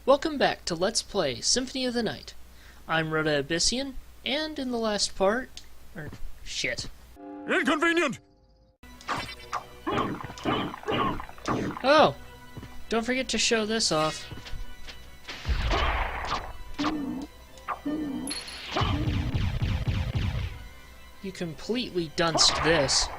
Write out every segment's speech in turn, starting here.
Welcome back to Let's Play Symphony of the Night. I'm Rota Abyssian, and in the last part... shit. Inconvenient! Oh! Don't forget to show this off. You completely dunced this.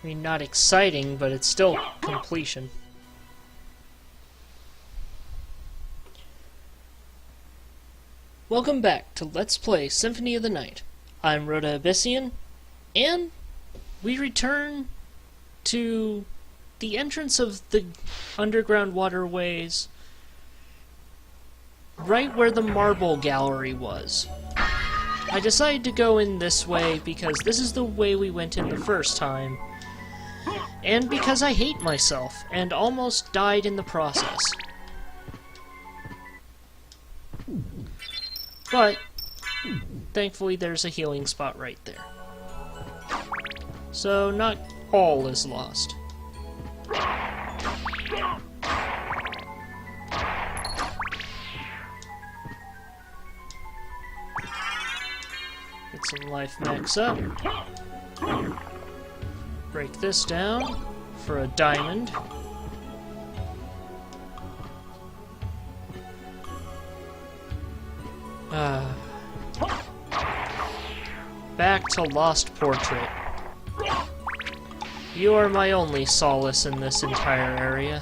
I mean, not exciting, but it's still completion. Welcome back to Let's Play Symphony of the Night. I'm Rota Abyssian, and we return to the entrance of the underground waterways, right where the marble gallery was. I decided to go in this way because this is the way we went in the first time, and because I hate myself, and almost died in the process. But, thankfully there's a healing spot right there. So, not all is lost. Get some life max up. Break this down for a diamond. Back to Lost Portrait. You are my only solace in this entire area.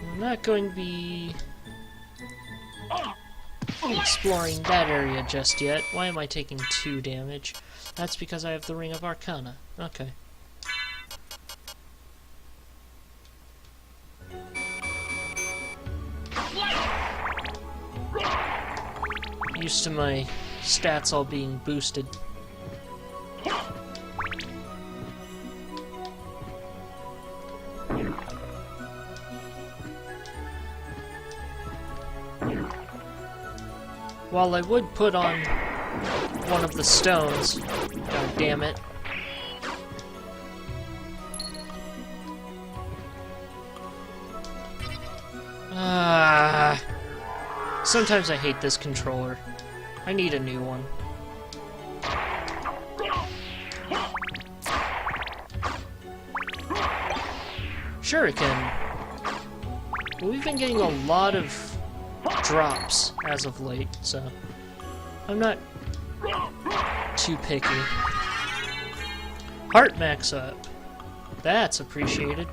I'm not going to be exploring that area just yet. Why am I taking 2 damage? That's because I have the Ring of Arcana. Okay. Used to my stats all being boosted. While I would put on one of the stones, god damn it. Sometimes I hate this controller. I need a new one. Shuriken. We've been getting a lot of drops as of late, so I'm not too picky. Heart max up. That's appreciated.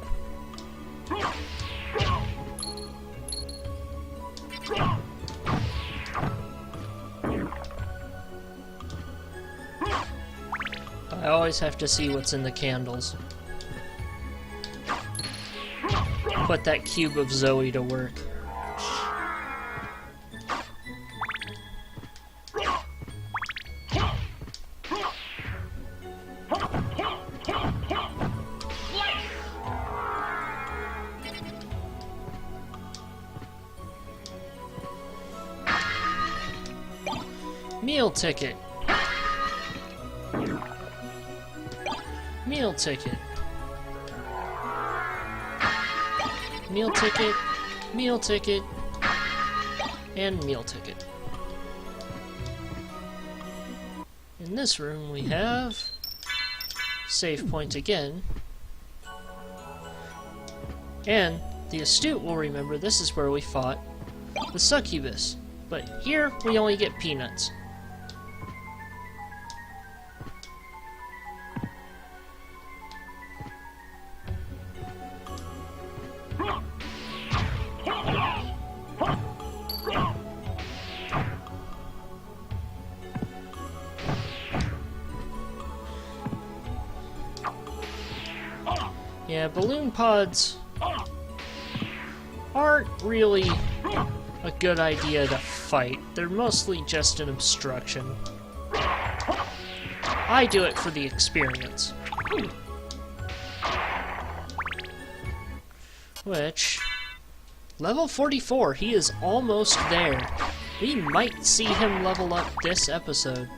I always have to see what's in the candles. Put that cube of Zoe to work. Meal ticket. Meal ticket. Meal ticket. Meal ticket. And meal ticket. In this room we have save point again. And the astute will remember this is where we fought the succubus. But here we only get peanuts. Yeah, balloon pods aren't really a good idea to fight. They're mostly just an obstruction. I do it for the experience. Which... level 44, he is almost there. We might see him level up this episode.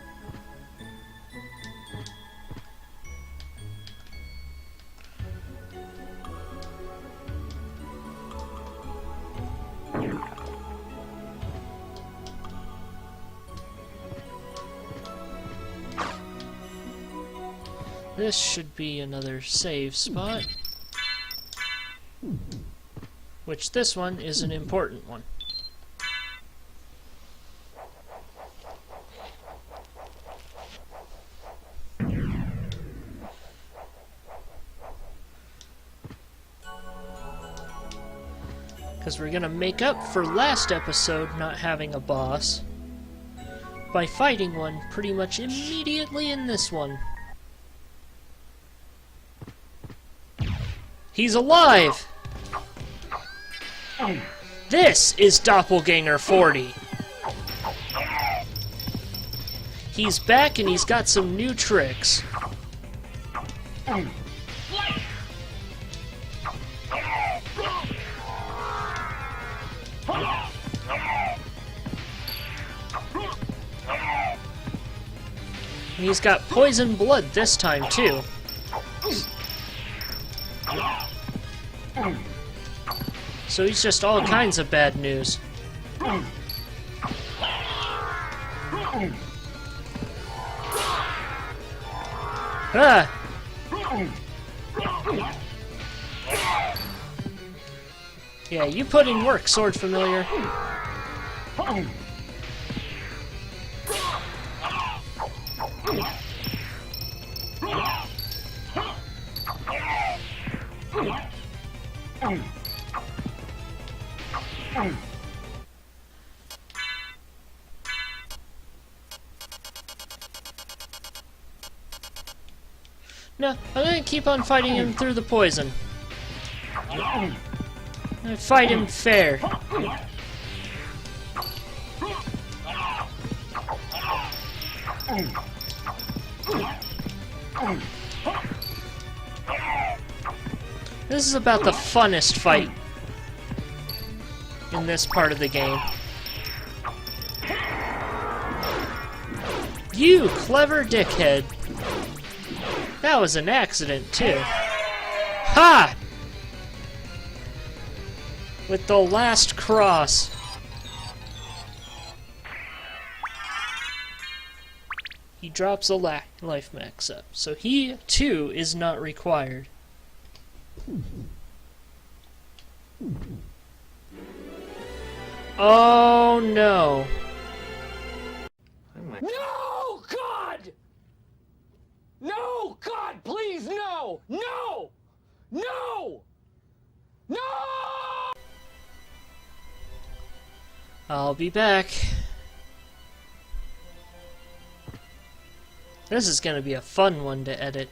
This should be another save spot. Which this one is an important one. Because we're gonna make up for last episode not having a boss by fighting one pretty much immediately in this one. He's alive! This is Doppelganger 40. He's back and he's got some new tricks. And he's got poison blood this time too. So he's just all kinds of bad news. Ah! Yeah, you put in work, Sword Familiar. No, I'm gonna keep on fighting him through the poison. I fight him fair. This is about the funnest fight in this part of the game. You clever dickhead. That was an accident, too. Ha! With the last cross. He drops a life max up, so he, too, is not required. Oh, no. No, God! No, God, please, no! No! No! No! I'll be back. This is gonna be a fun one to edit.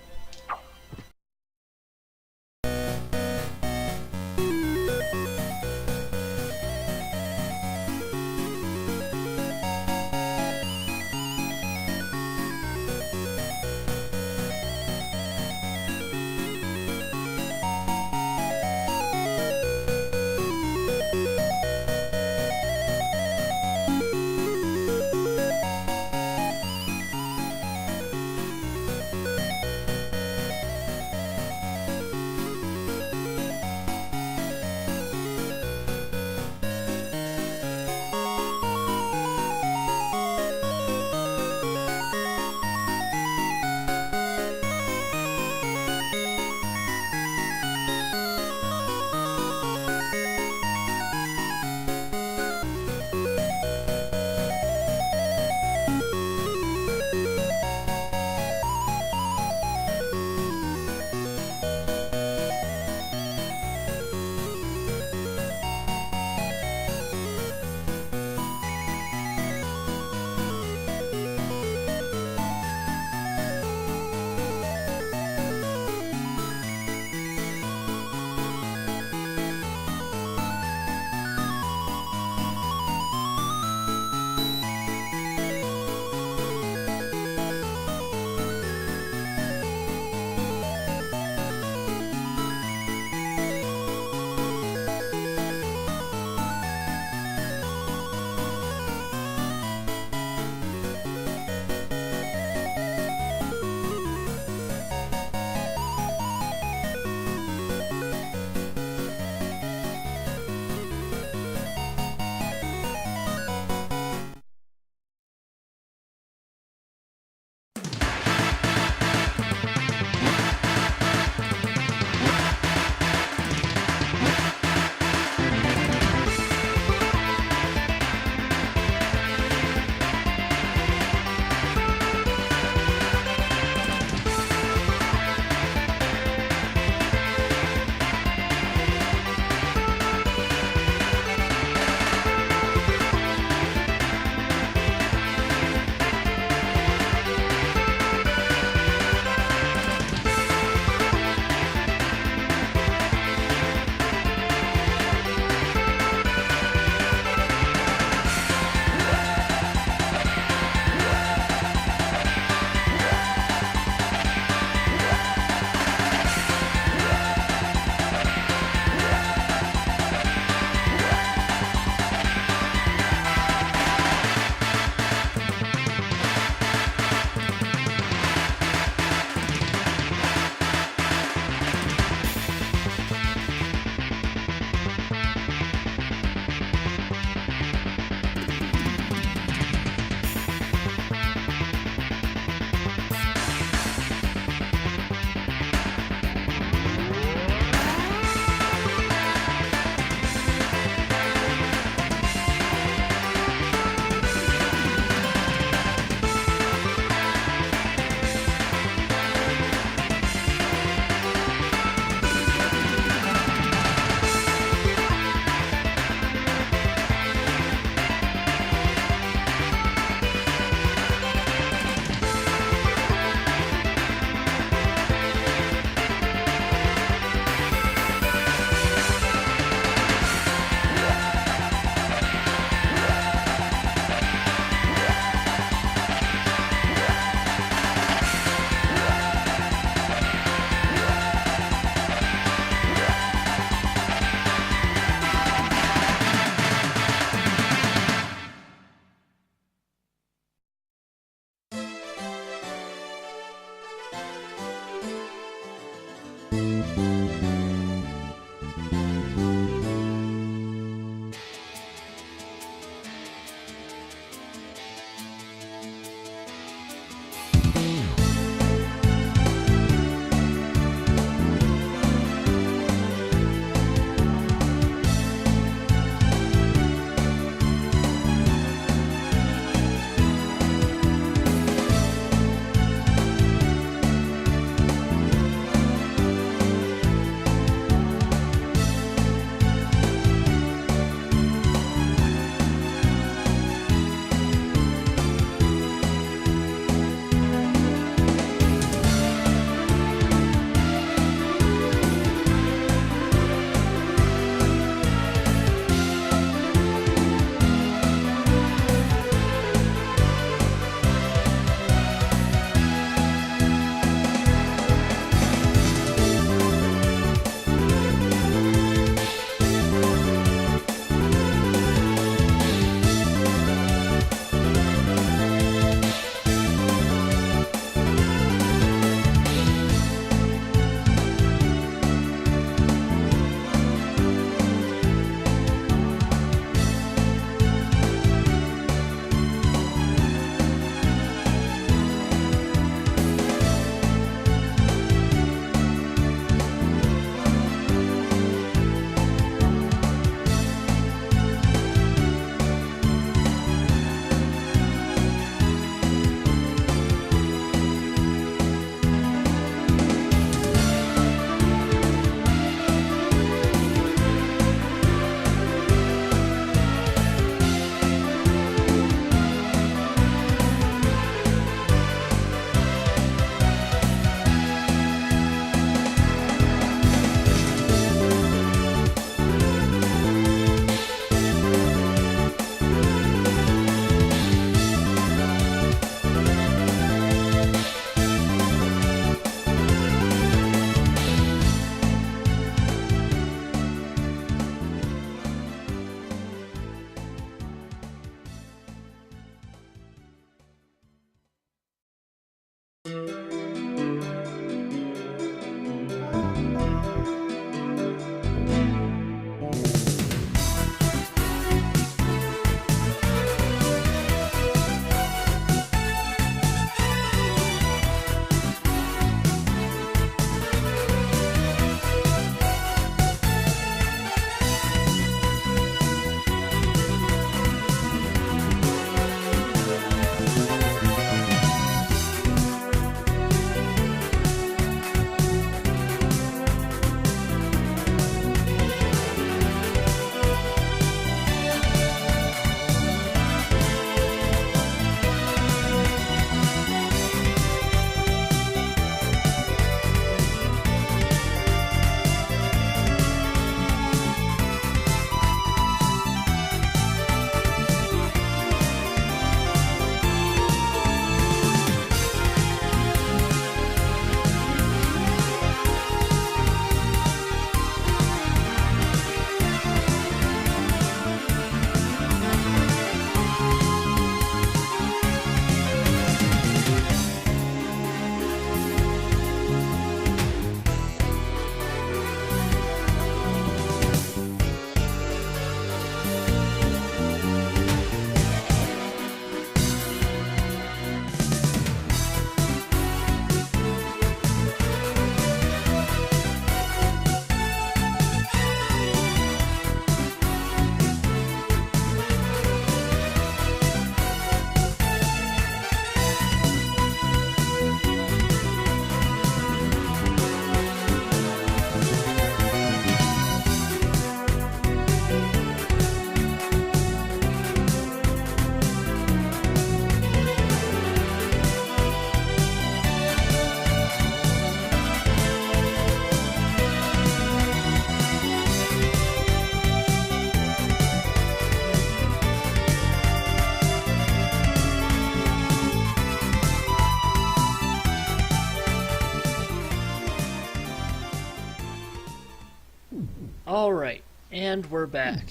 And we're back.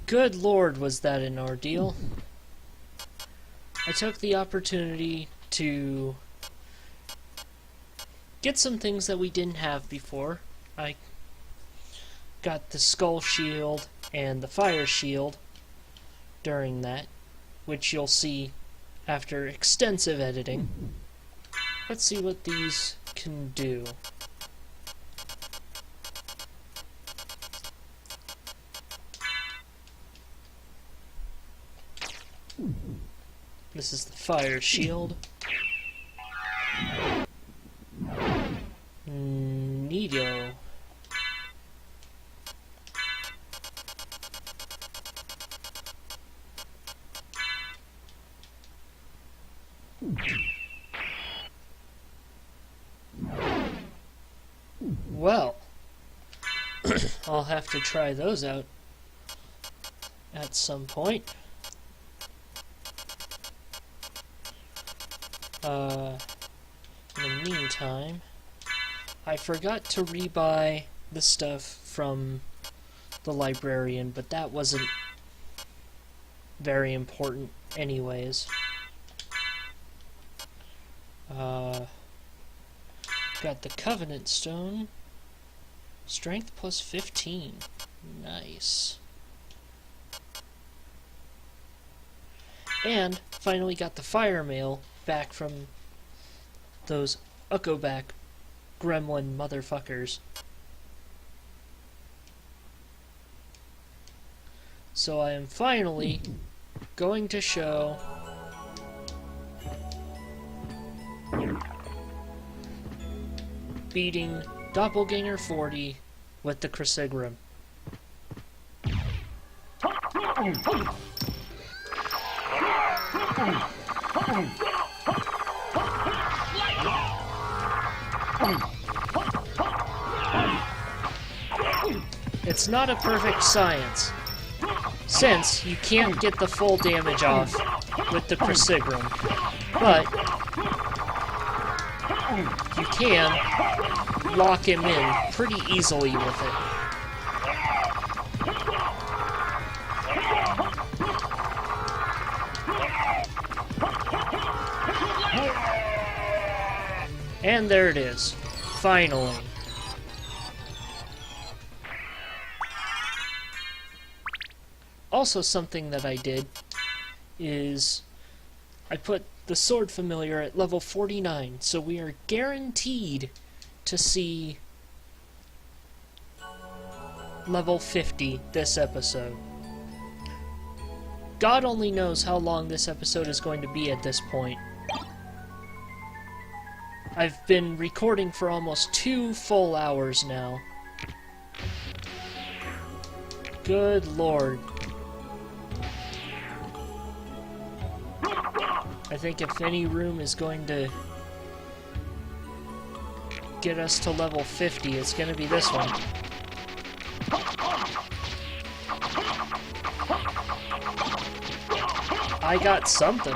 Good lord, was that an ordeal. I took the opportunity to get some things that we didn't have before. I got the skull shield and the fire shield during that, which you'll see after extensive editing. Let's see what these can do. This is the fire shield. Neato. Well, I'll have to try those out at some point. In the meantime, I forgot to rebuy the stuff from the librarian, but that wasn't very important anyways. Got the Covenant Stone. Strength plus 15. Nice. And finally got the Fire Mail back from those Uckoback gremlin motherfuckers. So I am finally going to show beating Doppelganger 40 with the Crazed. It's not a perfect science, since you can't get the full damage off with the Crazed, but you can lock him in pretty easily with it. And there it is, finally. Also, something that I did is I put the Sword Familiar at level 49, so we are guaranteed to see level 50 this episode. God only knows how long this episode is going to be at this point. I've been recording for almost 2 full hours now. Good lord. I think if any room is going to get us to level 50, it's going to be this one. I got something.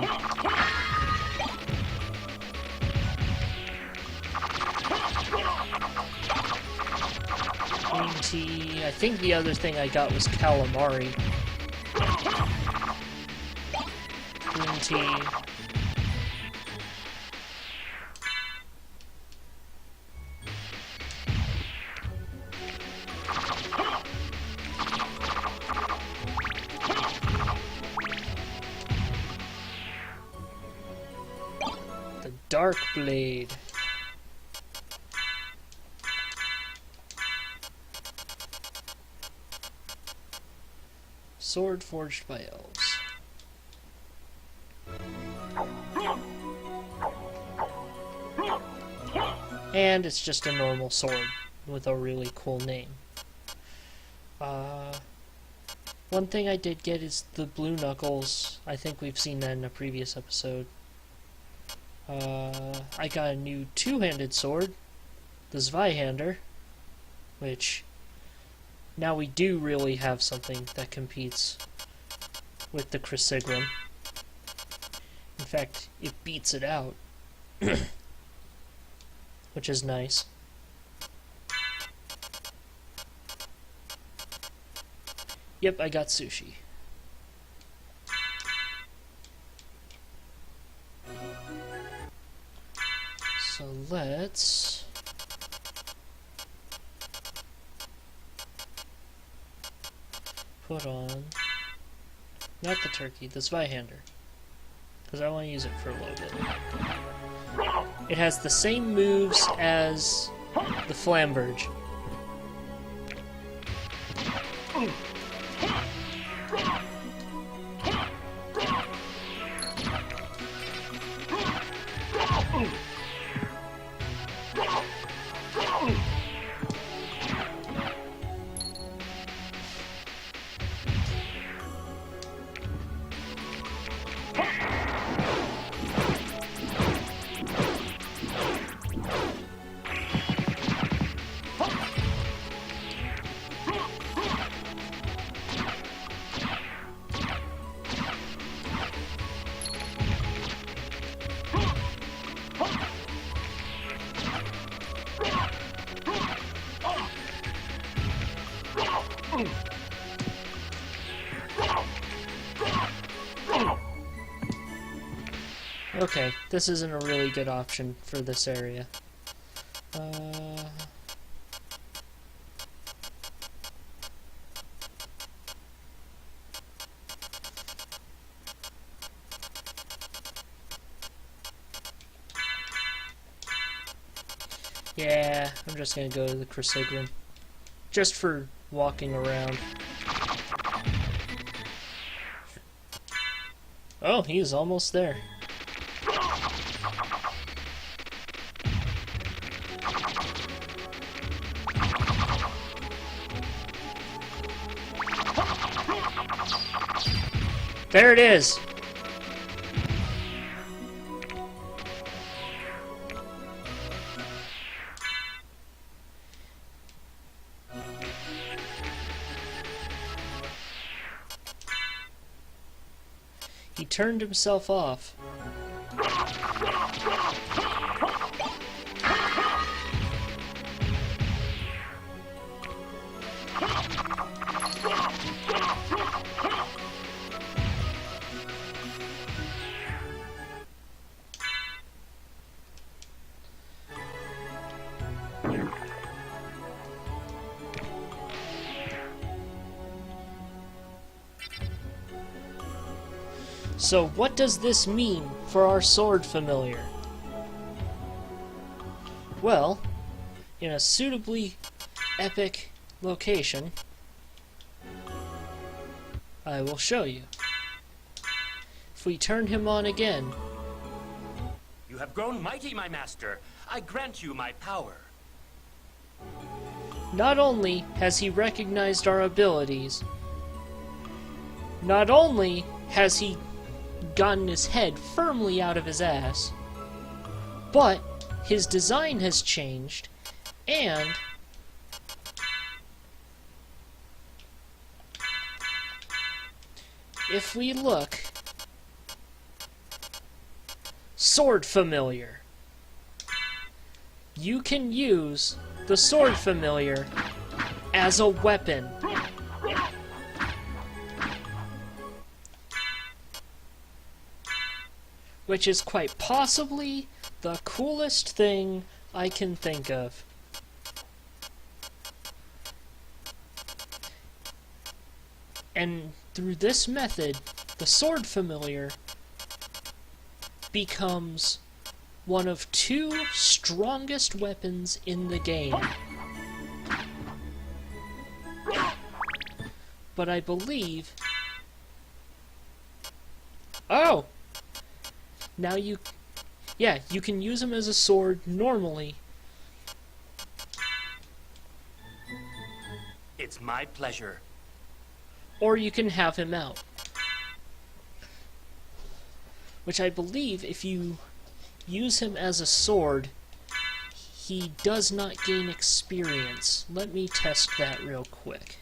Green tea. I think the other thing I got was calamari. Green tea. Dark Blade. Sword forged by elves. And it's just a normal sword with a really cool name. One thing I did get is the blue knuckles. I think we've seen that in a previous episode. I got a new two-handed sword, the Zweihander, which now we do really have something that competes with the Crazed. In fact, it beats it out, which is nice. Yep, I got sushi. So let's... put on... not the turkey, the Zweihander. Because I want to use it for a little bit. It has the same moves as the Flamberge. Okay, this isn't a really good option for this area. Yeah, I'm just gonna go to the Crazed. Just for walking around. Oh, he's almost there. There it is! He turned himself off. So what does this mean for our sword familiar? Well, in a suitably epic location, I will show you. If we turn him on again... You have grown mighty, my master. I grant you my power. Not only has he recognized our abilities, not only has he gotten his head firmly out of his ass, but his design has changed, and if we look, sword familiar. You can use the sword familiar as a weapon. Which is quite possibly the coolest thing I can think of. And through this method, the sword familiar becomes one of two strongest weapons in the game. But I believe... Oh! Now you... Yeah, you can use him as a sword normally. It's my pleasure. Or you can have him out. Which I believe if you use him as a sword, he does not gain experience. Let me test that real quick.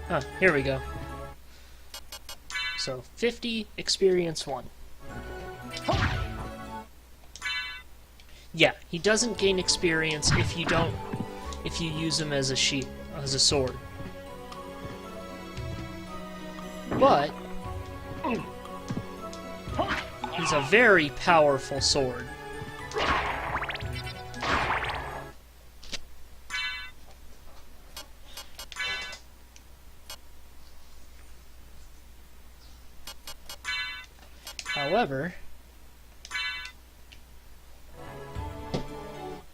Huh, here we go. So, 50, experience 1. Yeah, he doesn't gain experience if you use him as a sword. But he's a very powerful sword. However,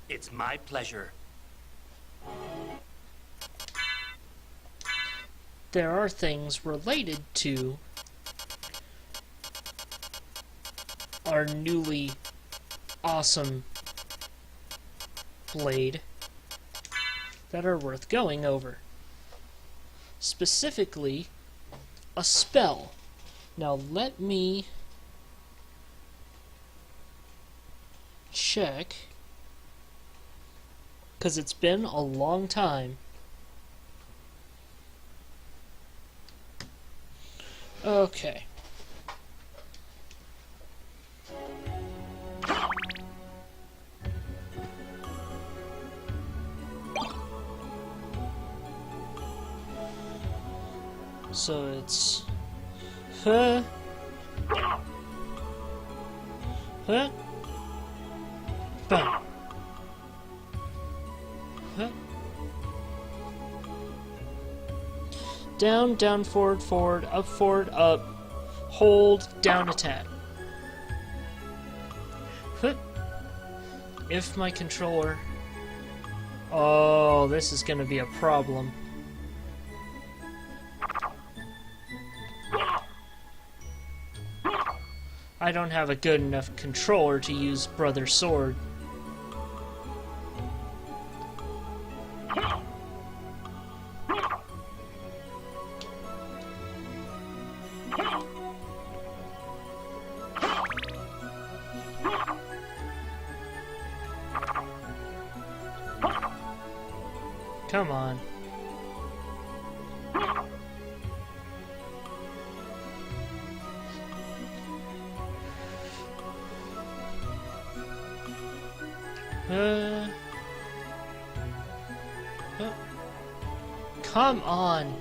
It's my pleasure. there are things related to our newly awesome blade that are worth going over. Specifically, a spell. Now let me check, because it's been a long time. Okay. So it's huh. Huh? Bam. Huh? Down, down, forward, forward, up, hold, down, attack. Huh? If my controller... Oh, this is gonna be a problem. I don't have a good enough controller to use Brother Sword. Come on. Come on.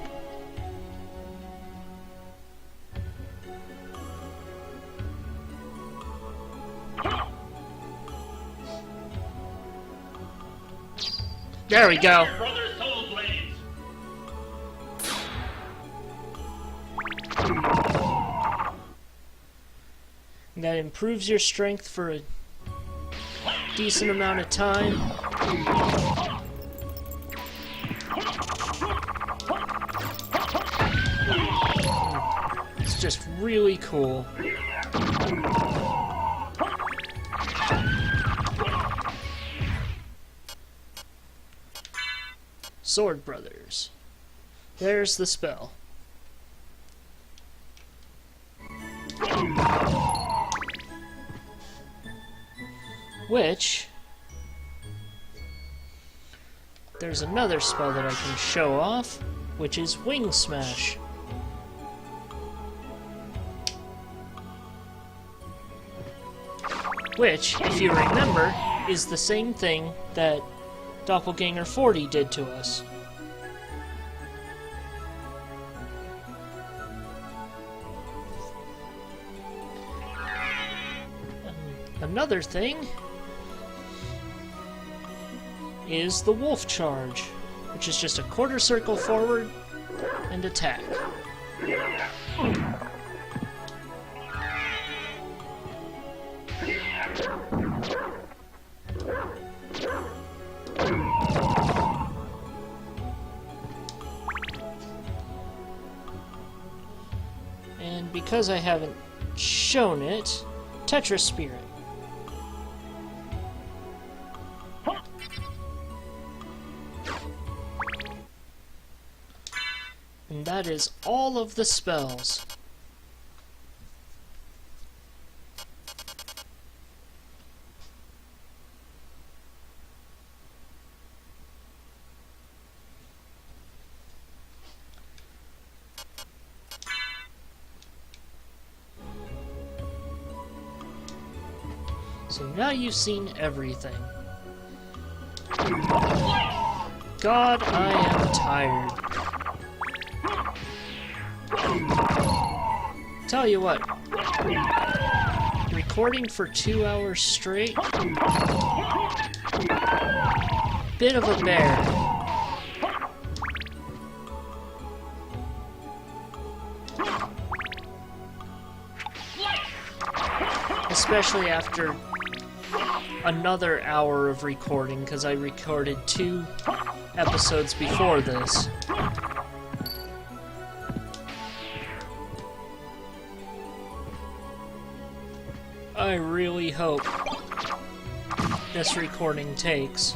There we go. And that improves your strength for a decent amount of time. It's just really cool. Sword Brothers. There's the spell. Which, there's another spell that I can show off, which is Wing Smash. Which, if you remember, is the same thing that Doppelganger 40 did to us. Another thing is the Wolf Charge, which is just a quarter circle forward and attack. And because I haven't shown it, Tetra Spirit. And that is all of the spells. So now you've seen everything. God, I am tired. Tell you what, recording for 2 hours straight? Bit of a bear. Especially after another hour of recording, because I recorded 2 episodes before this. I really hope this recording takes.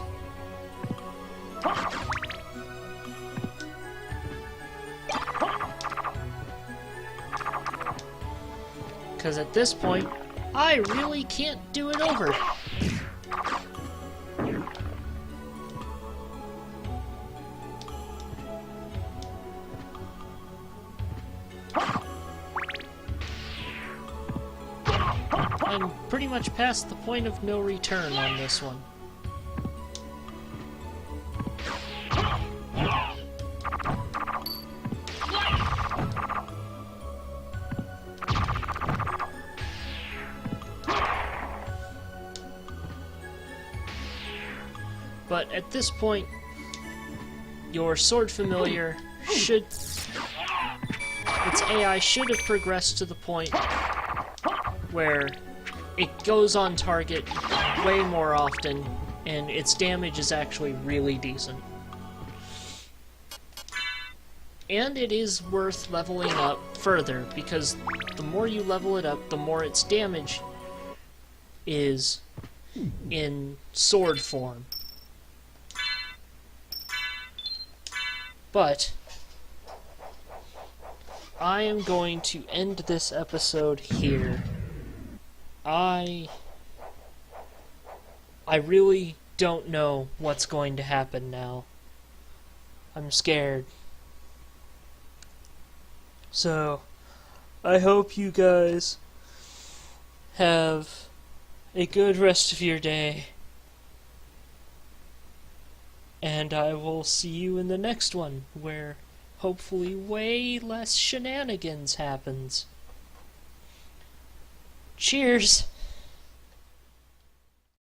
Because at this point, I really can't do it over. I'm pretty much past the point of no return on this one. But at this point, your sword familiar should... its AI should have progressed to the point where it goes on target way more often, and its damage is actually really decent. And it is worth leveling up further, because the more you level it up, the more its damage is in sword form. But I am going to end this episode here. I really don't know what's going to happen now. I'm scared. So, I hope you guys have a good rest of your day. And I will see you in the next one, where hopefully way less shenanigans happens. Cheers!